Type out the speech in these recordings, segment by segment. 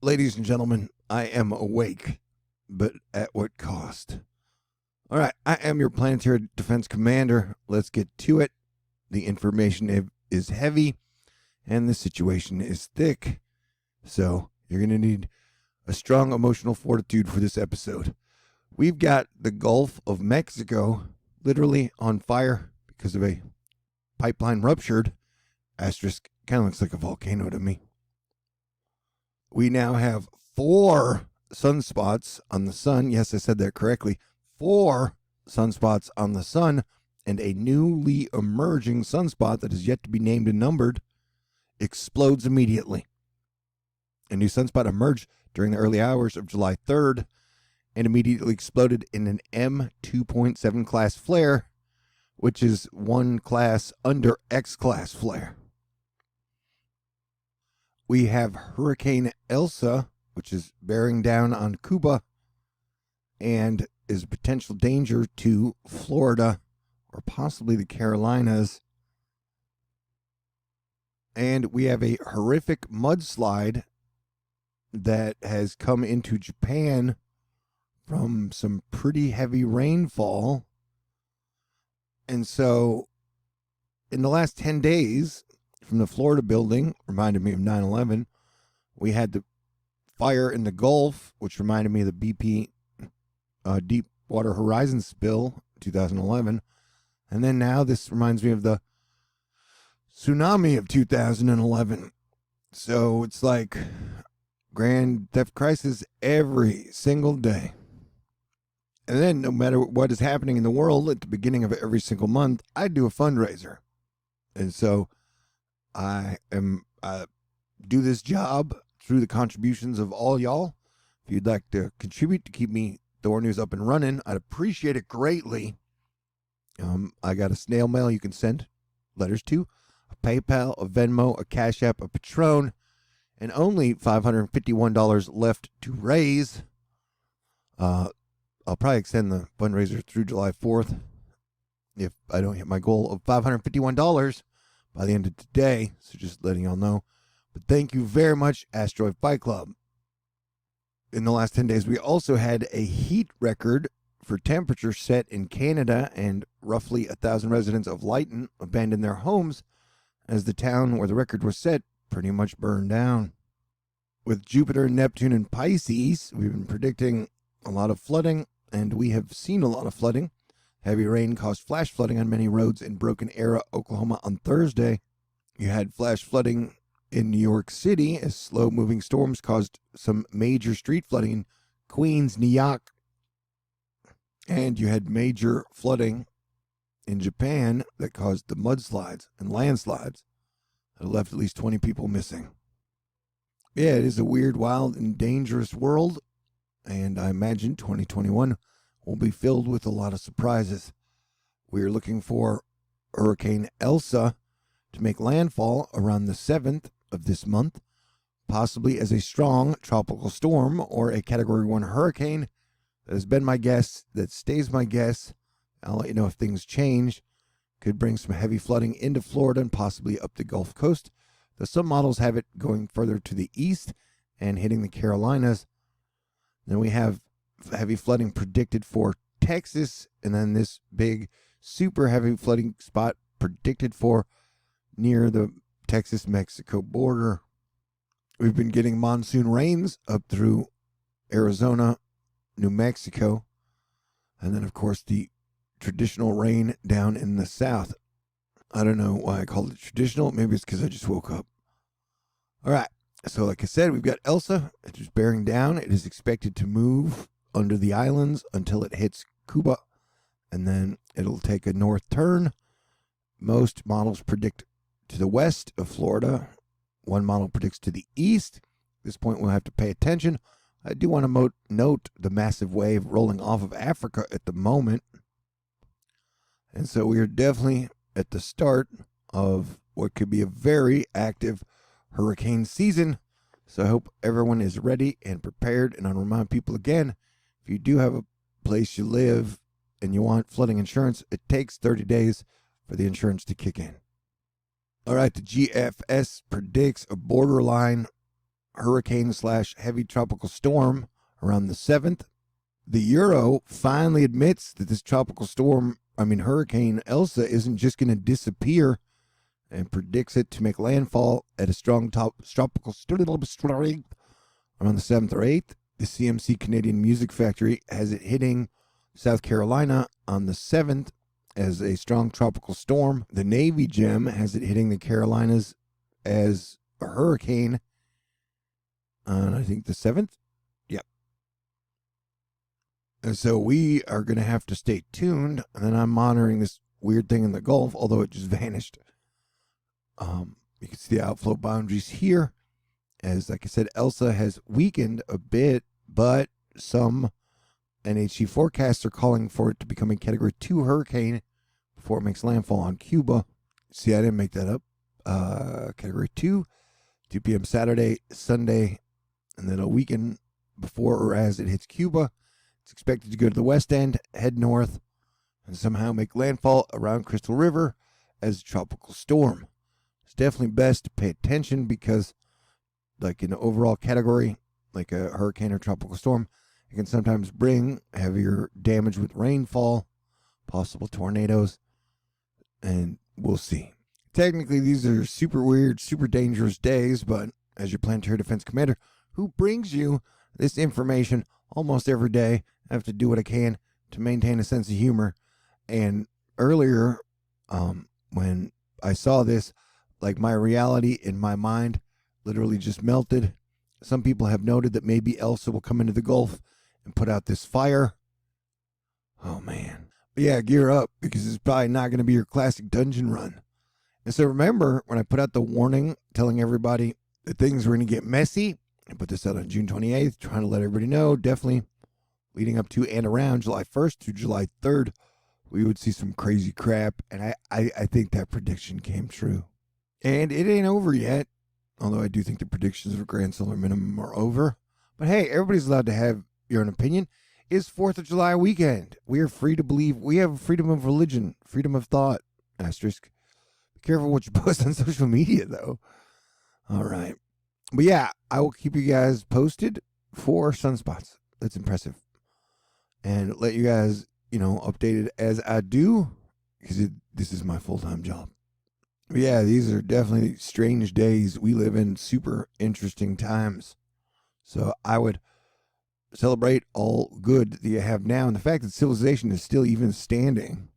Ladies and gentlemen, I am awake, but at what cost? All right, I am your planetary defense commander. Let's get to it. The information is heavy, and the situation is thick. So you're going to need a strong emotional fortitude for this episode. We've got the Gulf of Mexico literally on fire because of a pipeline ruptured. Asterisk kind of looks like a volcano to me. We now have 4 sunspots on the sun. Yes, I said that correctly. 4 sunspots on the sun, and a newly emerging sunspot that is yet to be named and numbered explodes immediately. A new sunspot emerged during the early hours of July 3rd and immediately exploded in an M2.7 class flare, which is one class under X class flare. We have Hurricane Elsa, which is bearing down on Cuba and is a potential danger to Florida or possibly the Carolinas. And we have a horrific mudslide that has come into Japan from some pretty heavy rainfall. And so in the last 10 days, from the Florida building, reminded me of 9/11. We had the fire in the Gulf, which reminded me of the BP Deepwater Horizon spill, 2011. And then now this reminds me of the tsunami of 2011. So it's like grand theft crisis every single day. And then no matter what is happening in the world, at the beginning of every single month, I do a fundraiser. And so I do this job through the contributions of all y'all. If you'd like to contribute to keep me THORnews up and running, I'd appreciate it greatly. I got a snail mail you can send letters to, a PayPal, a Venmo, a CashApp, a Patron, and only $551 left to raise. I'll probably extend the fundraiser through July 4th if I don't hit my goal of $551 by the end of today, so just letting y'all know. But thank you very much, Asteroid Fight Club. In the last 10 days, we also had a heat record for temperature set in Canada, and roughly 1,000 residents of Lytton abandoned their homes as the town where the record was set pretty much burned down. With Jupiter, Neptune, and Pisces, we've been predicting a lot of flooding, and we have seen a lot of flooding. Heavy rain caused flash flooding on many roads in Broken Arrow, Oklahoma on Thursday. You had flash flooding in New York City as slow-moving storms caused some major street flooding in Queens, New York. And you had major flooding in Japan that caused the mudslides and landslides that left at least 20 people missing. Yeah, it is a weird, wild, and dangerous world, and I imagine 2021 will be filled with a lot of surprises. We are looking for Hurricane Elsa to make landfall around the 7th of this month, possibly as a strong tropical storm or a Category 1 hurricane. That has been my guess. That stays my guess. I'll let you know if things change. Could bring some heavy flooding into Florida and possibly up the Gulf Coast, though some models have it going further to the east and hitting the Carolinas. Then we have heavy flooding predicted for Texas, and then this big super heavy flooding spot predicted for near the Texas-Mexico border. We've been getting monsoon rains up through Arizona, New Mexico, and then of course the traditional rain down in the south. I don't know why I called it traditional. Maybe it's because I just woke up. All right, so like I said, we've got Elsa. It's just bearing down. It is expected to move under the islands until it hits Cuba, and then it'll take a north turn. Most models predict to the west of Florida. One model predicts to the east. At this point, we'll have to pay attention. I do want to note the massive wave rolling off of Africa at the moment. And so we are definitely at the start of what could be a very active hurricane season. So I hope everyone is ready and prepared. And I'll remind people again, if you do have a place you live and you want flooding insurance, it takes 30 days for the insurance to kick in. All right, the GFS predicts a borderline hurricane/heavy tropical storm around the 7th. The Euro finally admits that this hurricane Elsa isn't just going to disappear, and predicts it to make landfall at a strong tropical storm around the 7th or 8th. The CMC Canadian Music Factory has it hitting South Carolina on the 7th as a strong tropical storm. The Navy Gem has it hitting the Carolinas as a hurricane on, I think, the 7th. Yep. And so we are going to have to stay tuned. And then I'm monitoring this weird thing in the Gulf, although it just vanished. You can see the outflow boundaries here. As, like I said, Elsa has weakened a bit, but some NHC forecasts are calling for it to become a Category 2 hurricane before it makes landfall on Cuba. See, I didn't make that up. Category 2, 2 p.m. Saturday, Sunday, and then a weekend before or as it hits Cuba. It's expected to go to the west end, head north, and somehow make landfall around Crystal River as a tropical storm. It's definitely best to pay attention because, like in the overall category, like a hurricane or tropical storm, it can sometimes bring heavier damage with rainfall, possible tornadoes, and we'll see. Technically, these are super weird, super dangerous days, but as your planetary defense commander, who brings you this information almost every day, I have to do what I can to maintain a sense of humor. And earlier, when I saw this, like my reality in my mind literally just melted. Some people have noted that maybe Elsa will come into the Gulf and put out this fire. Oh, man. But yeah, gear up, because it's probably not going to be your classic dungeon run. And so remember, when I put out the warning telling everybody that things were going to get messy, I put this out on June 28th, trying to let everybody know, definitely leading up to and around July 1st through July 3rd, we would see some crazy crap. And I think that prediction came true. And it ain't over yet, although I do think the predictions of grand solar minimum are over. But hey, everybody's allowed to have your own opinion. It's 4th of July weekend. We are free to believe. We have freedom of religion, freedom of thought, asterisk. Be careful what you post on social media, though. All right. But yeah, I will keep you guys posted for sunspots. That's impressive. And let you guys, updated as I do, because this is my full-time job. But yeah, these are definitely strange days. We live in super interesting times. So I would celebrate all good that you have now and the fact that civilization is still even standing.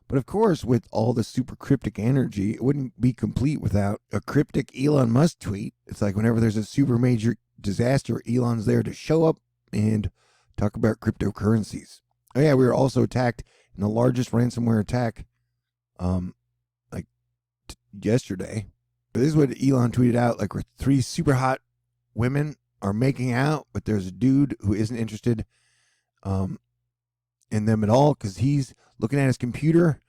But of course, with all the super cryptic energy, it wouldn't be complete without a cryptic Elon Musk tweet. It's like whenever there's a super major disaster, Elon's there to show up and talk about cryptocurrencies. Oh yeah, we were also attacked in the largest ransomware attack yesterday. But this is what Elon tweeted out, like, where 3 super hot women are making out, but there's a dude who isn't interested in them at all because he's looking at his computer,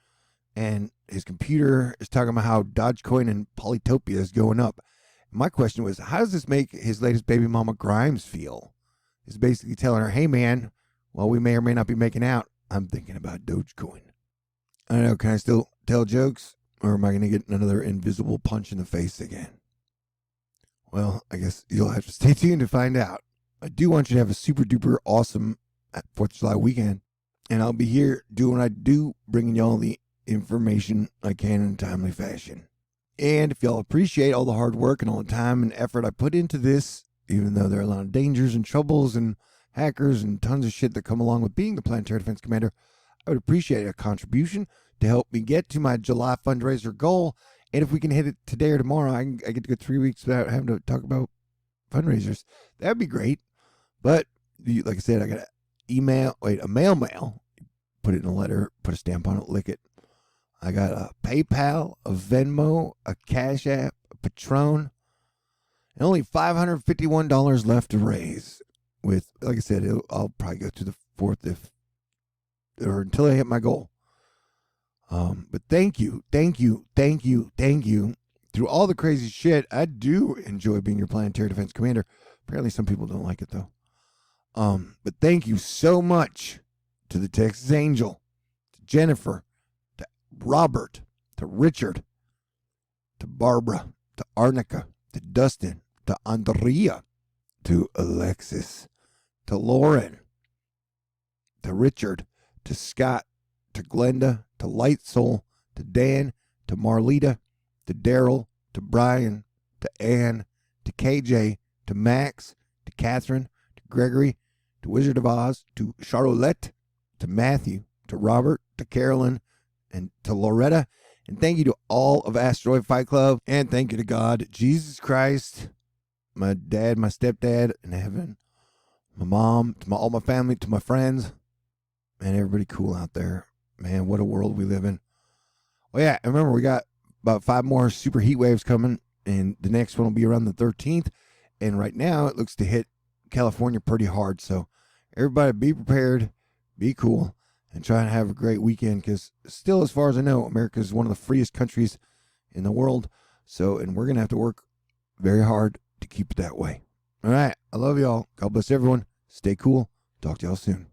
and his computer is talking about how Dogecoin and Polytopia is going up. My question was, how does this make his latest baby mama Grimes feel? He's basically telling her, hey man, while we may or may not be making out, I'm thinking about Dogecoin. I don't know, can I still tell jokes? Or am I going to get another invisible punch in the face again? Well, I guess you'll have to stay tuned to find out. I do want you to have a super duper awesome 4th of July weekend. And I'll be here doing what I do, bringing y'all the information I can in a timely fashion. And if y'all appreciate all the hard work and all the time and effort I put into this, even though there are a lot of dangers and troubles and hackers and tons of shit that come along with being the Planetary Defense Commander, I would appreciate a contribution to help me get to my July fundraiser goal. And if we can hit it today or tomorrow, I get to go 3 weeks without having to talk about fundraisers. That'd be great. But like I said, I got a mail mail. Put it in a letter, put a stamp on it, lick it. I got a PayPal, a Venmo, a CashApp, a Patron, and only $551 left to raise. With, like I said, I'll probably go to the 4th until I hit my goal. But thank you. Through all the crazy shit, I do enjoy being your Planetary Defense Commander. Apparently some people don't like it, though. But thank you so much to the Texas Angel, to Jennifer, to Robert, to Richard, to Barbara, to Arnica, to Dustin, to Andrea, to Alexis, to Lauren, to Richard, to Scott, to Glenda, to Light Soul, to Dan, to Marlita, to Daryl, to Brian, to Ann, to KJ, to Max, to Catherine, to Gregory, to Wizard of Oz, to Charlotte, to Matthew, to Robert, to Carolyn, and to Loretta. And thank you to all of Asteroid Fight Club. And thank you to God, Jesus Christ, my dad, my stepdad in heaven, my mom, to all my family, to my friends, and everybody cool out there. Man, what a world we live in. Well, yeah, and remember, we got about 5 more super heat waves coming, and the next one will be around the 13th. And right now, it looks to hit California pretty hard. So everybody be prepared, be cool, and try and have a great weekend, because still, as far as I know, America is one of the freest countries in the world. So, and we're going to have to work very hard to keep it that way. All right. I love y'all. God bless everyone. Stay cool. Talk to y'all soon.